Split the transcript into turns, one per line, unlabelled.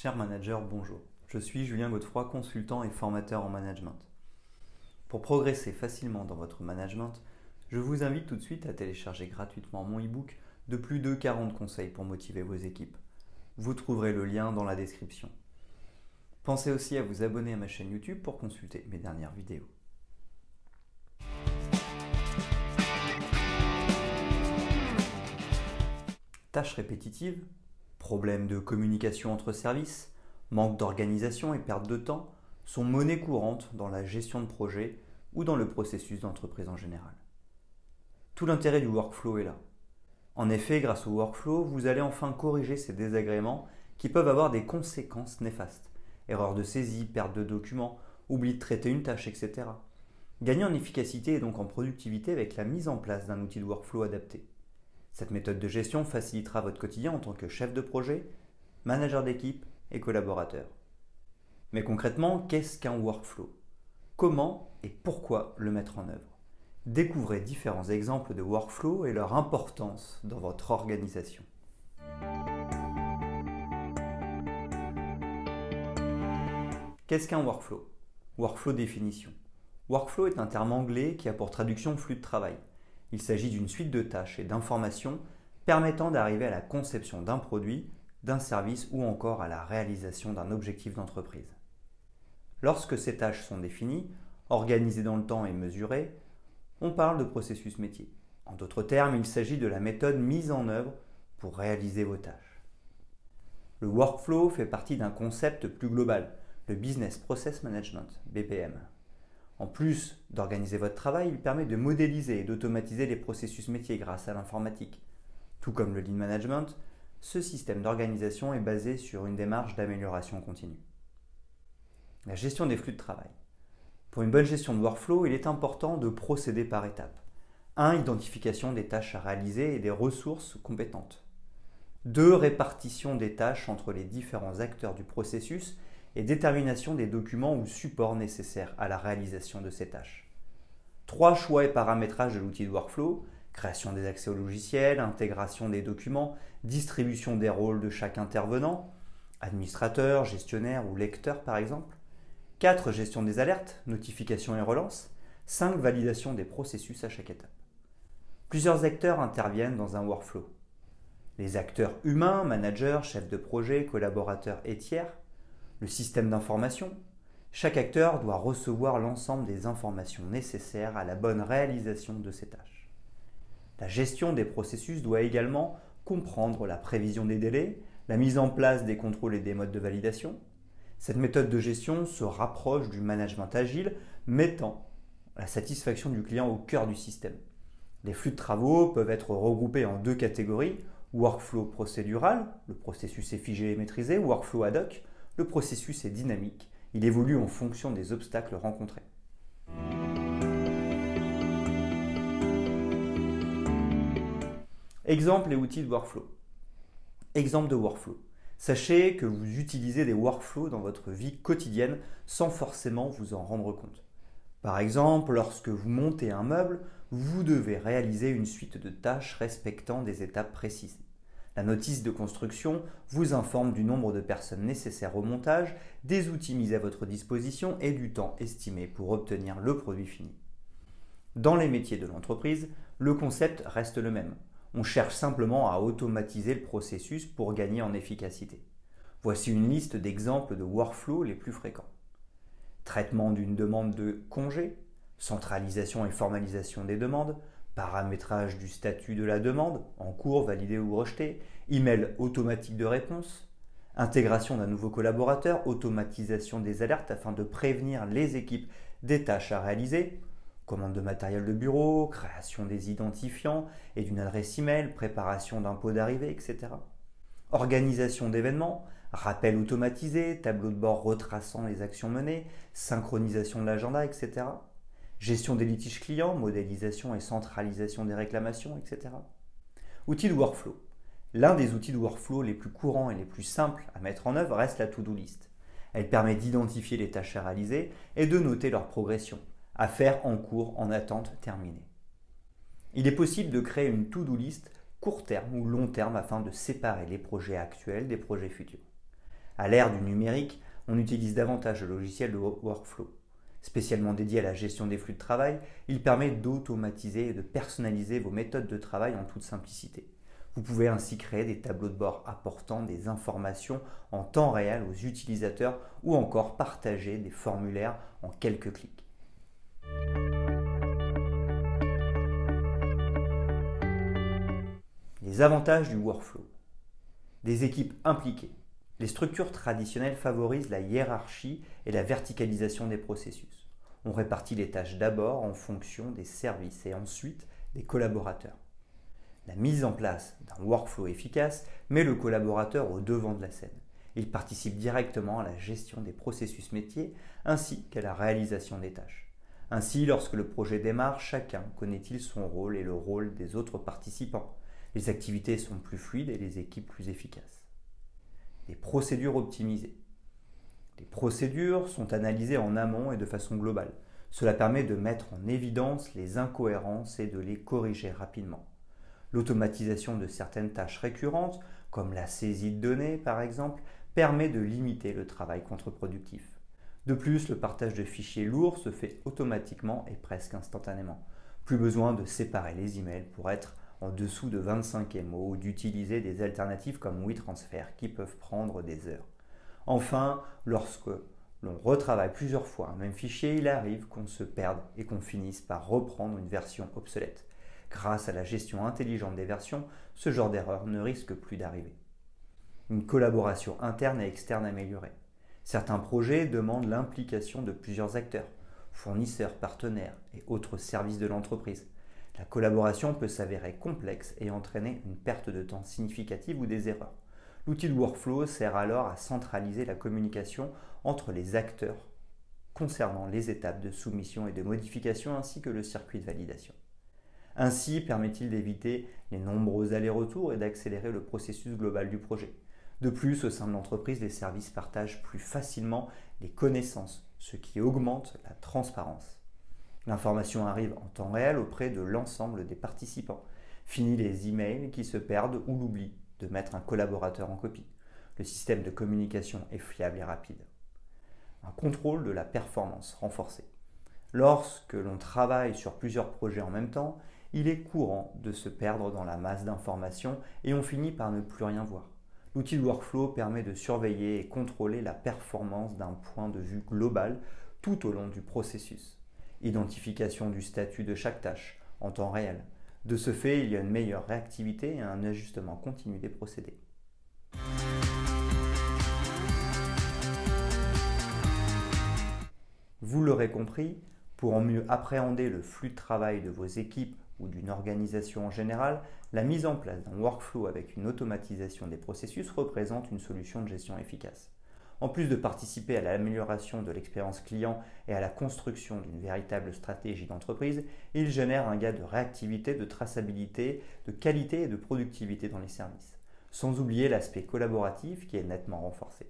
Cher manager, bonjour. Je suis Julien Godefroy, consultant et formateur en management. Pour progresser facilement dans votre management, je vous invite tout de suite à télécharger gratuitement mon e-book de plus de 40 conseils pour motiver vos équipes. Vous trouverez le lien dans la description. Pensez aussi à vous abonner à ma chaîne YouTube pour consulter mes dernières vidéos. Tâches répétitives, problèmes de communication entre services, manque d'organisation et perte de temps sont monnaie courante dans la gestion de projet ou dans le processus d'entreprise en général. Tout l'intérêt du workflow est là. En effet, grâce au workflow, vous allez enfin corriger ces désagréments qui peuvent avoir des conséquences néfastes. Erreurs de saisie, perte de documents, oubli de traiter une tâche, etc. Gagner en efficacité et donc en productivité avec la mise en place d'un outil de workflow adapté. Cette méthode de gestion facilitera votre quotidien en tant que chef de projet, manager d'équipe et collaborateur. Mais concrètement, qu'est-ce qu'un workflow? Comment et pourquoi le mettre en œuvre? Découvrez différents exemples de workflow et leur importance dans votre organisation. Qu'est-ce qu'un workflow? Workflow définition. Workflow est un terme anglais qui a pour traduction flux de travail. Il s'agit d'une suite de tâches et d'informations permettant d'arriver à la conception d'un produit, d'un service ou encore à la réalisation d'un objectif d'entreprise. Lorsque ces tâches sont définies, organisées dans le temps et mesurées, on parle de processus métier. En d'autres termes, il s'agit de la méthode mise en œuvre pour réaliser vos tâches. Le workflow fait partie d'un concept plus global, le Business Process Management, BPM. En plus d'organiser votre travail, il permet de modéliser et d'automatiser les processus métiers grâce à l'informatique. Tout comme le Lean Management, ce système d'organisation est basé sur une démarche d'amélioration continue. La gestion des flux de travail. Pour une bonne gestion de workflow, il est important de procéder par étapes. 1. Identification des tâches à réaliser et des ressources compétentes. 2. Répartition des tâches entre les différents acteurs du processus et détermination des documents ou supports nécessaires à la réalisation de ces tâches. 3. Choix et paramétrage de l'outil de workflow, création des accès au logiciel, intégration des documents, distribution des rôles de chaque intervenant, administrateur, gestionnaire ou lecteur par exemple. 4. Gestion des alertes, notifications et relances. 5. Validation des processus à chaque étape. Plusieurs acteurs interviennent dans un workflow. Les acteurs humains, managers, chefs de projet, collaborateurs et tiers. Le système d'information. Chaque acteur doit recevoir l'ensemble des informations nécessaires à la bonne réalisation de ces tâches. La gestion des processus doit également comprendre la prévision des délais, la mise en place des contrôles et des modes de validation. Cette méthode de gestion se rapproche du management agile, mettant la satisfaction du client au cœur du système. Les flux de travaux peuvent être regroupés en deux catégories, workflow procédural, le processus est figé et maîtrisé, workflow ad hoc, le processus est dynamique, il évolue en fonction des obstacles rencontrés. Exemples et outils de workflow. Exemple de workflow. Sachez que vous utilisez des workflows dans votre vie quotidienne sans forcément vous en rendre compte. Par exemple, lorsque vous montez un meuble, vous devez réaliser une suite de tâches respectant des étapes précises. La notice de construction vous informe du nombre de personnes nécessaires au montage, des outils mis à votre disposition et du temps estimé pour obtenir le produit fini. Dans les métiers de l'entreprise, le concept reste le même. On cherche simplement à automatiser le processus pour gagner en efficacité. Voici une liste d'exemples de workflows les plus fréquents. Traitement d'une demande de congé, centralisation et formalisation des demandes, paramétrage du statut de la demande, en cours, validé ou rejeté, email automatique de réponse, intégration d'un nouveau collaborateur, automatisation des alertes afin de prévenir les équipes des tâches à réaliser, commande de matériel de bureau, création des identifiants et d'une adresse email, préparation d'un pot d'arrivée, etc. Organisation d'événements, rappel automatisé, tableau de bord retraçant les actions menées, synchronisation de l'agenda, etc. Gestion des litiges clients, modélisation et centralisation des réclamations, etc. Outils de workflow. L'un des outils de workflow les plus courants et les plus simples à mettre en œuvre reste la to-do list. Elle permet d'identifier les tâches à réaliser et de noter leur progression, à faire en cours, en attente terminée. Il est possible de créer une to-do list court terme ou long terme afin de séparer les projets actuels des projets futurs. À l'ère du numérique, on utilise davantage le logiciel de workflow. Spécialement dédié à la gestion des flux de travail, il permet d'automatiser et de personnaliser vos méthodes de travail en toute simplicité. Vous pouvez ainsi créer des tableaux de bord apportant des informations en temps réel aux utilisateurs ou encore partager des formulaires en quelques clics. Les avantages du workflow. Des équipes impliquées. Les structures traditionnelles favorisent la hiérarchie et la verticalisation des processus. On répartit les tâches d'abord en fonction des services et ensuite des collaborateurs. La mise en place d'un workflow efficace met le collaborateur au devant de la scène. Il participe directement à la gestion des processus métiers ainsi qu'à la réalisation des tâches. Ainsi, lorsque le projet démarre, chacun connaît-il son rôle et le rôle des autres participants. Les activités sont plus fluides et les équipes plus efficaces. Les procédures optimisées. Les procédures sont analysées en amont et de façon globale. Cela permet de mettre en évidence les incohérences et de les corriger rapidement. L'automatisation de certaines tâches récurrentes, comme la saisie de données par exemple, permet de limiter le travail contre-productif. De plus, le partage de fichiers lourds se fait automatiquement et presque instantanément. Plus besoin de séparer les emails pour être en dessous de 25 MO ou d'utiliser des alternatives comme WeTransfer qui peuvent prendre des heures. Enfin, lorsque l'on retravaille plusieurs fois un même fichier, il arrive qu'on se perde et qu'on finisse par reprendre une version obsolète. Grâce à la gestion intelligente des versions, ce genre d'erreur ne risque plus d'arriver. Une collaboration interne et externe améliorée. Certains projets demandent l'implication de plusieurs acteurs, fournisseurs, partenaires et autres services de l'entreprise. La collaboration peut s'avérer complexe et entraîner une perte de temps significative ou des erreurs. L'outil de workflow sert alors à centraliser la communication entre les acteurs concernant les étapes de soumission et de modification ainsi que le circuit de validation. Ainsi permet-il d'éviter les nombreux allers-retours et d'accélérer le processus global du projet. De plus, au sein de l'entreprise, les services partagent plus facilement les connaissances, ce qui augmente la transparence. L'information arrive en temps réel auprès de l'ensemble des participants. Fini les emails qui se perdent ou l'oubli de mettre un collaborateur en copie. Le système de communication est fiable et rapide. Un contrôle de la performance renforcé. Lorsque l'on travaille sur plusieurs projets en même temps, il est courant de se perdre dans la masse d'informations et on finit par ne plus rien voir. L'outil de workflow permet de surveiller et contrôler la performance d'un point de vue global tout au long du processus. Identification du statut de chaque tâche en temps réel. De ce fait, il y a une meilleure réactivité et un ajustement continu des procédés. Vous l'aurez compris, pour mieux appréhender le flux de travail de vos équipes ou d'une organisation en général, la mise en place d'un workflow avec une automatisation des processus représente une solution de gestion efficace. En plus de participer à l'amélioration de l'expérience client et à la construction d'une véritable stratégie d'entreprise, il génère un gain de réactivité, de traçabilité, de qualité et de productivité dans les services. Sans oublier l'aspect collaboratif qui est nettement renforcé.